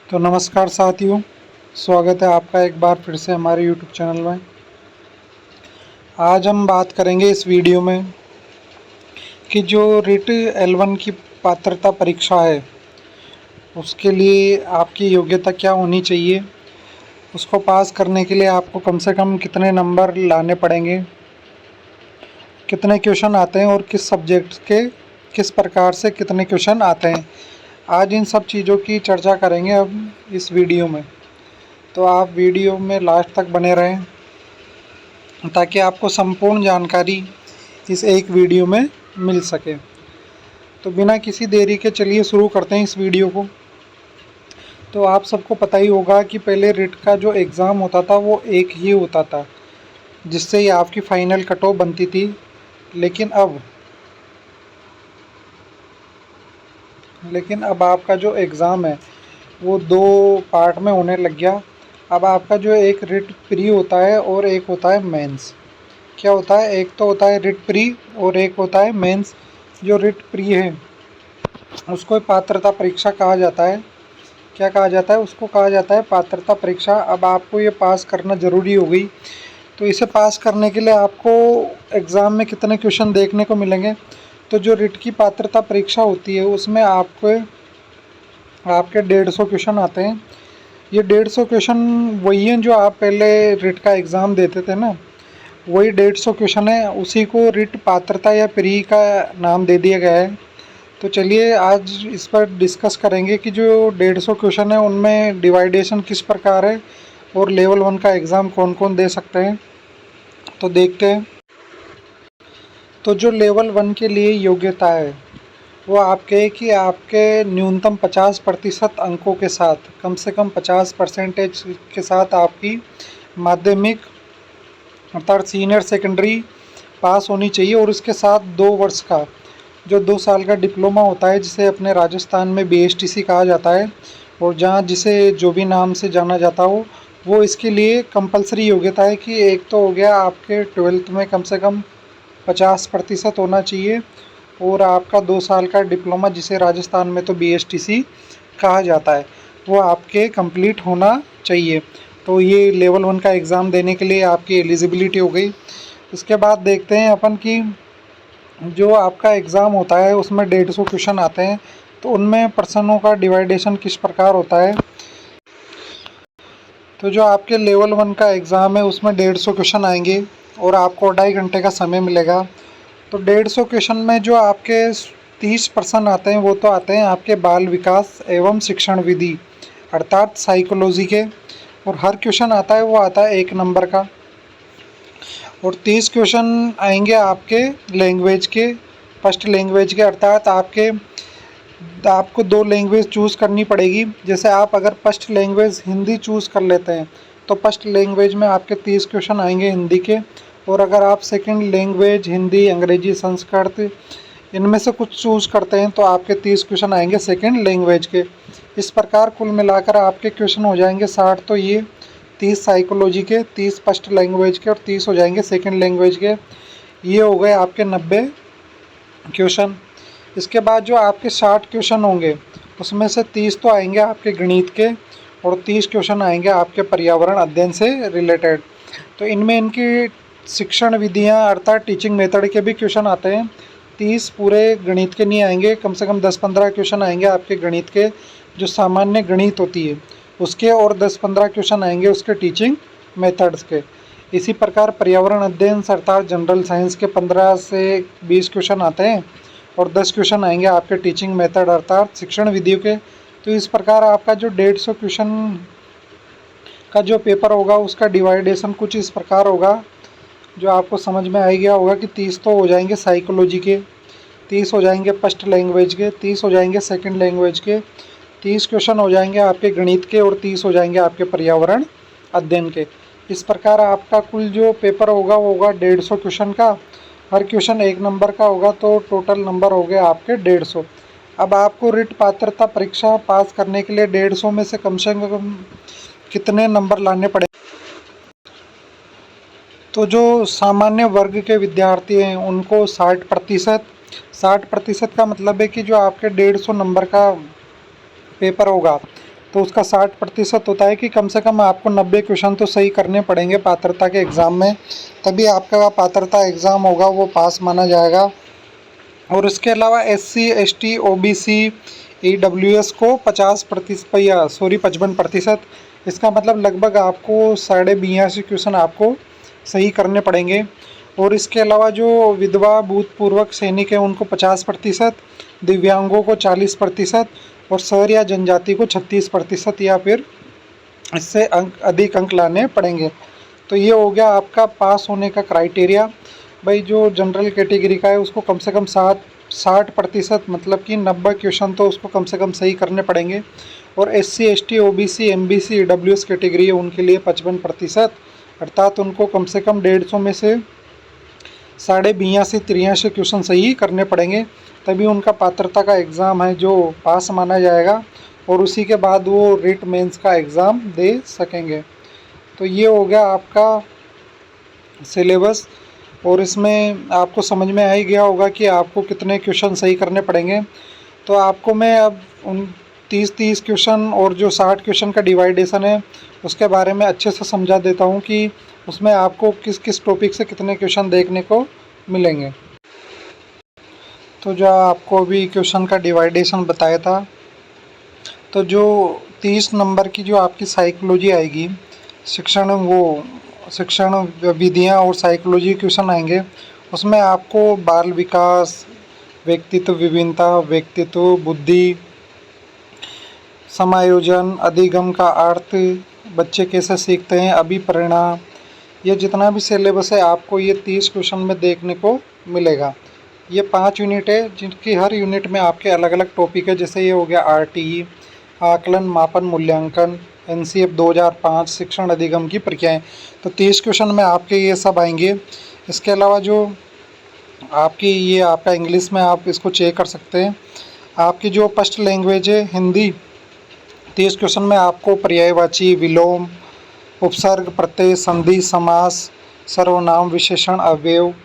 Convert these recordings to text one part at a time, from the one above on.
तो नमस्कार साथियों, स्वागत है आपका एक बार फिर से हमारे YouTube चैनल में। आज हम बात करेंगे इस वीडियो में कि जो रिट L1 की पात्रता परीक्षा है उसके लिए आपकी योग्यता क्या होनी चाहिए, उसको पास करने के लिए आपको कम से कम कितने नंबर लाने पड़ेंगे, कितने क्वेश्चन आते हैं और किस सब्जेक्ट के किस प्रकार से कितने क्वेश्चन आते हैं। आज इन सब चीज़ों की चर्चा करेंगे अब इस वीडियो में। तो आप वीडियो में लास्ट तक बने रहें ताकि आपको संपूर्ण जानकारी इस एक वीडियो में मिल सके। तो बिना किसी देरी के चलिए शुरू करते हैं इस वीडियो को। तो आप सबको पता ही होगा कि पहले रिट का जो एग्ज़ाम होता था वो एक ही होता था, जिससे ही आपकी फ़ाइनल कट ऑफ बनती थी। लेकिन अब आपका जो एग्ज़ाम है वो दो पार्ट में होने लग गया। अब आपका जो एक रिट प्री होता है और एक होता है मेंस। क्या होता है, एक तो होता है रिट प्री और एक होता है मेंस। जो रिट प्री है उसको पात्रता परीक्षा कहा जाता है। क्या कहा जाता है, उसको कहा जाता है पात्रता परीक्षा। अब आपको ये पास करना ज़रूरी हो गई। तो इसे पास करने के लिए आपको एग्ज़ाम में कितने क्वेश्चन देखने को मिलेंगे। तो जो रिट की पात्रता परीक्षा होती है उसमें आपके 150 क्वेश्चन आते हैं। ये 150 क्वेश्चन वही हैं जो आप पहले रिट का एग्ज़ाम देते थे ना, वही 150 क्वेश्चन है। उसी को रिट पात्रता या प्री का नाम दे दिया गया है। तो चलिए आज इस पर डिस्कस करेंगे कि जो 150 क्वेश्चन है उनमें डिवाइडेशन किस प्रकार है और लेवल 1 का एग्ज़ाम कौन कौन दे सकते हैं। तो देखते हैं। तो जो लेवल 1 के लिए योग्यता है वो आपके कि आपके न्यूनतम 50% अंकों के साथ, कम से कम 50% के साथ आपकी माध्यमिक अर्थात सीनियर सेकेंडरी पास होनी चाहिए। और उसके साथ 2 वर्ष का जो 2 साल का डिप्लोमा होता है, जिसे अपने राजस्थान में BSTC कहा जाता है और जहाँ जिसे जो भी नाम से जाना जाता हो, वो इसके लिए कंपलसरी योग्यता है कि एक तो हो गया आपके 12th में कम से कम 50% होना चाहिए और आपका 2 साल का डिप्लोमा, जिसे राजस्थान में तो BSTC कहा जाता है, वो आपके कंप्लीट होना चाहिए। तो ये लेवल 1 का एग्ज़ाम देने के लिए आपकी एलिजिबिलिटी हो गई। इसके बाद देखते हैं अपन कि जो आपका एग्ज़ाम होता है उसमें 150 क्वेश्चन आते हैं। तो उनमें प्रश्नों का डिवाइडेशन किस प्रकार होता है। तो जो आपके लेवल 1 का एग्ज़ाम है उसमें 150 क्वेश्चन आएंगे और आपको 2.5 घंटे का समय मिलेगा। तो 150 क्वेश्चन में जो आपके 30 प्रश्न आते हैं वो तो आते हैं आपके बाल विकास एवं शिक्षण विधि अर्थात साइकोलॉजी के, और हर क्वेश्चन आता है वो आता है 1 नंबर का। और 30 क्वेश्चन आएंगे आपके लैंग्वेज के, फर्स्ट लैंग्वेज के, अर्थात आपको 2 लैंग्वेज चूज़ करनी पड़ेगी। जैसे आप अगर फर्स्ट लैंग्वेज हिंदी चूज़ कर लेते हैं तो फर्स्ट लैंग्वेज में आपके 30 क्वेश्चन आएंगे हिंदी के। और अगर आप सेकंड लैंग्वेज हिंदी, अंग्रेजी, संस्कृत इनमें से कुछ चूज़ करते हैं तो आपके 30 क्वेश्चन आएंगे सेकंड लैंग्वेज के। इस प्रकार कुल मिलाकर आपके क्वेश्चन हो जाएंगे 60। तो ये 30 साइकोलॉजी के, 30 फर्स्ट लैंग्वेज के और 30 हो जाएंगे सेकंड लैंग्वेज के। ये हो गए आपके 90 क्वेश्चन। इसके बाद जो आपके 60 क्वेश्चन होंगे उसमें से 30 तो आएंगे आपके गणित के और 30 क्वेश्चन आएंगे आपके पर्यावरण अध्ययन से रिलेटेड। तो इनमें इनकी शिक्षण विधियाँ अर्थात टीचिंग मेथड के भी क्वेश्चन आते हैं। 30 पूरे गणित के नहीं आएंगे, कम से कम 10-15 क्वेश्चन आएंगे आपके गणित के, जो सामान्य गणित होती है उसके, और 10-15 क्वेश्चन आएंगे उसके टीचिंग मेथड्स के। इसी प्रकार पर्यावरण अध्ययन अर्थात जनरल साइंस के 15 से 20 क्वेश्चन आते हैं और 10 क्वेश्चन आएंगे आपके टीचिंग मेथड अर्थात शिक्षण विधियों के। तो इस प्रकार आपका जो 150 क्वेश्चन का जो पेपर होगा उसका डिवाइडेशन कुछ इस प्रकार होगा, जो आपको समझ में आ गया होगा कि 30 तो हो जाएंगे साइकोलॉजी के, 30 हो जाएंगे फर्स्ट लैंग्वेज के, 30 हो जाएंगे सेकंड लैंग्वेज के, 30 क्वेश्चन हो जाएंगे आपके गणित के और 30 हो जाएंगे आपके पर्यावरण अध्ययन के। इस प्रकार आपका कुल जो पेपर होगा वो होगा 150 क्वेश्चन का। हर क्वेश्चन 1 नंबर का होगा, तो टोटल नंबर हो गए आपके 150। अब आपको रिट पात्रता परीक्षा पास करने के लिए 150 में से कम कितने नंबर लाने पड़े। तो जो सामान्य वर्ग के विद्यार्थी हैं उनको 60% का मतलब है कि जो आपके 150 नंबर का पेपर होगा तो उसका 60% होता है कि कम से कम आपको 90 क्वेश्चन तो सही करने पड़ेंगे पात्रता के एग्ज़ाम में, तभी आपका पात्रता एग्ज़ाम होगा वो पास माना जाएगा। और इसके अलावा SC ST OBC EWS को 55%, इसका मतलब लगभग आपको 82.5 क्वेश्चन आपको सही करने पड़ेंगे। और इसके अलावा जो विधवा भूतपूर्व सैनिक है उनको 50%, दिव्यांगों को 40% और शहर या जनजाति को 36% या फिर इससे अधिक अंक लाने पड़ेंगे। तो ये हो गया आपका पास होने का क्राइटेरिया। भाई जो जनरल कैटेगरी का है उसको कम से कम 60% मतलब कि 90 क्वेश्चन तो उसको कम से कम सही करने पड़ेंगे। और SC ST OBC MBC EWS category है उनके लिए 55%, अर्थात उनको कम से कम 150 में से 82-83 क्वेश्चन सही करने पड़ेंगे, तभी उनका पात्रता का एग्ज़ाम है जो पास माना जाएगा और उसी के बाद वो रिट मेंस का एग्ज़ाम दे सकेंगे। तो ये हो गया आपका सिलेबस, और इसमें आपको समझ में आ ही गया होगा कि आपको कितने क्वेश्चन सही करने पड़ेंगे। तो आपको मैं अब उन 30-30 क्वेश्चन और जो 60 क्वेश्चन का डिवाइडेशन है उसके बारे में अच्छे से समझा देता हूँ कि उसमें आपको किस किस टॉपिक से कितने क्वेश्चन देखने को मिलेंगे। तो जो आपको अभी क्वेश्चन का डिवाइडेशन बताया था, तो जो 30 नंबर की जो आपकी साइकोलॉजी आएगी, शिक्षण विधियाँ और साइकोलॉजी क्वेश्चन आएंगे, उसमें आपको बाल विकास, व्यक्तित्व विभिन्नता, व्यक्तित्व, बुद्धि, समायोजन, अधिगम का अर्थ, बच्चे कैसे सीखते हैं, अभिप्रेरणा, ये जितना भी सिलेबस है आपको ये 30 क्वेश्चन में देखने को मिलेगा। ये 5 यूनिट है जिनकी हर यूनिट में आपके अलग अलग टॉपिक है। जैसे ये हो गया RTE, आकलन मापन मूल्यांकन, NCF 2005, शिक्षण अधिगम की प्रक्रियाएं। तो 30 क्वेश्चन में आपके ये सब आएंगे। इसके अलावा जो आपकी ये आपका इंग्लिश में आप इसको चेक कर सकते हैं। आपकी जो फर्स्ट लैंग्वेज है हिंदी, 30 क्वेश्चन में आपको पर्यायवाची, विलोम, उपसर्ग, प्रत्यय, संधि, समास, सर्वनाम, विशेषण, अवयव,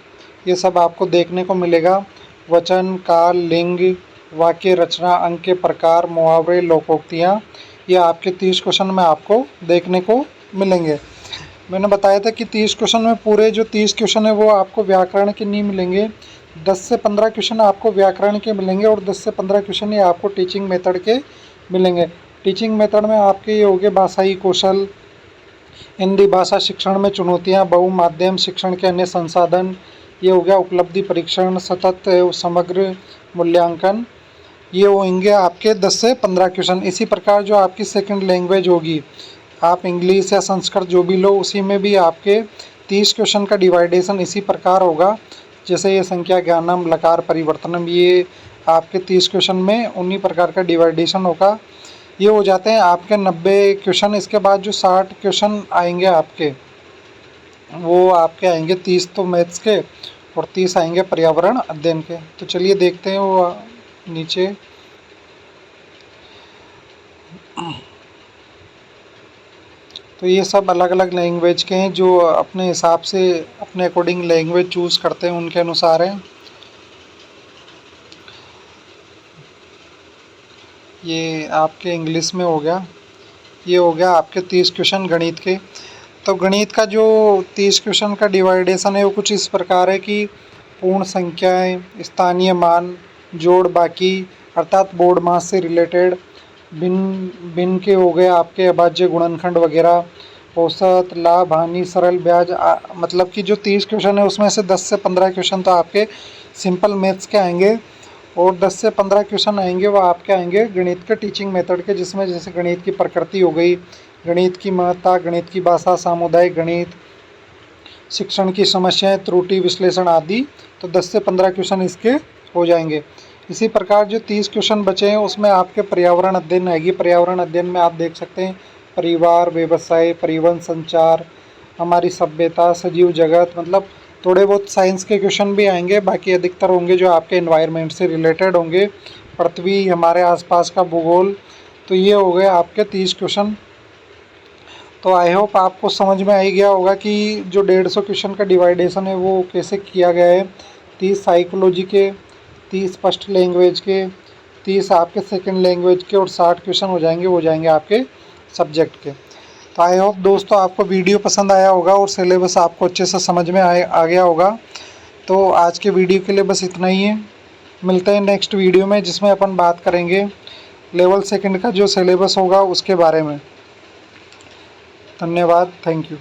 ये सब आपको देखने को मिलेगा। वचन, काल, लिंग, वाक्य रचना, अंक के प्रकार, मुहावरे, लोकोक्तियाँ, ये आपके 30 क्वेश्चन में आपको देखने को मिलेंगे। मैंने बताया था कि 30 क्वेश्चन में पूरे जो 30 क्वेश्चन है वो आपको व्याकरण के नहीं मिलेंगे। 10 से 15 क्वेश्चन आपको व्याकरण के मिलेंगे और 10 से 15 क्वेश्चन ये आपको टीचिंग मेथड के मिलेंगे। टीचिंग मेथड में आपके ये हो गए भाषाई कौशल, हिंदी भाषा शिक्षण में चुनौतियाँ, बहुमाध्यम शिक्षण के अन्य संसाधन, ये हो गया उपलब्धि परीक्षण, सतत एवं समग्र मूल्यांकन, ये होंगे आपके 10 से 15 क्वेश्चन। इसी प्रकार जो आपकी सेकंड लैंग्वेज होगी, आप इंग्लिश या संस्कृत जो भी लो, उसी में भी आपके 30 क्वेश्चन का डिवाइडेशन इसी प्रकार होगा। जैसे ये संख्या ज्ञानम, लकार परिवर्तनम, ये आपके 30 क्वेश्चन में उन्हीं प्रकार का डिवाइडेशन होगा। ये हो जाते हैं आपके 90 क्वेश्चन। इसके बाद जो 60 क्वेश्चन आएंगे आपके, वो आपके आएंगे 30 तो मैथ्स के और 30 आएंगे पर्यावरण अध्ययन के। तो चलिए देखते हैं वो नीचे। तो ये सब अलग अलग लैंग्वेज के हैं, जो अपने हिसाब से अपने अकॉर्डिंग लैंग्वेज चूज़ करते हैं उनके अनुसार हैं। ये आपके इंग्लिश में हो गया। ये हो गया आपके 30 क्वेश्चन गणित के। तो गणित का जो 30 क्वेश्चन का डिवाइडेशन है वो कुछ इस प्रकार है कि पूर्ण संख्याएं, स्थानीय मान, जोड़ बाकी अर्थात बोर्ड मास से रिलेटेड, भिन्न के हो गए आपके अभाज्य गुणनखंड वगैरह, औसत, लाभ, हानि, सरल ब्याज, मतलब कि जो 30 क्वेश्चन है उसमें से 10 से 15 क्वेश्चन तो आपके सिंपल मैथ्स के आएंगे और 10 से 15 क्वेश्चन आएंगे वो आपके आएंगे गणित के टीचिंग मेथड के, जिसमें जैसे गणित की प्रकृति हो गई, गणित की महत्ता, गणित की भाषा, सामुदायिक गणित, शिक्षण की समस्याएं, त्रुटि विश्लेषण आदि। तो 10 से 15 क्वेश्चन इसके हो जाएंगे। इसी प्रकार जो 30 क्वेश्चन बचे हैं उसमें आपके पर्यावरण अध्ययन आएगी। पर्यावरण अध्ययन में आप देख सकते हैं परिवार, व्यवसाय, परिवहन, संचार, हमारी सभ्यता, सजीव जगत, मतलब थोड़े बहुत साइंस के क्वेश्चन भी आएंगे, बाकी अधिकतर होंगे जो आपके एनवायरनमेंट से रिलेटेड होंगे, पृथ्वी, हमारे आसपास का भूगोल। तो ये हो गए आपके 30 क्वेश्चन। तो आई होप आपको समझ में आ ही गया होगा कि जो 150 क्वेश्चन का डिवाइडेशन है वो कैसे किया गया है। 30 साइकोलॉजी के, 30 फर्स्ट लैंग्वेज के, 30 आपके सेकंड लैंग्वेज के और 60 क्वेश्चन हो जाएंगे, वो जाएंगे आपके सब्जेक्ट के। तो आई होप दोस्तों आपको वीडियो पसंद आया होगा और सिलेबस आपको अच्छे से समझ में आ गया होगा। तो आज के वीडियो के लिए बस इतना ही है। मिलते हैं नेक्स्ट वीडियो में, जिसमें अपन बात करेंगे लेवल सेकंड का जो सिलेबस होगा उसके बारे में। धन्यवाद, थैंक यू।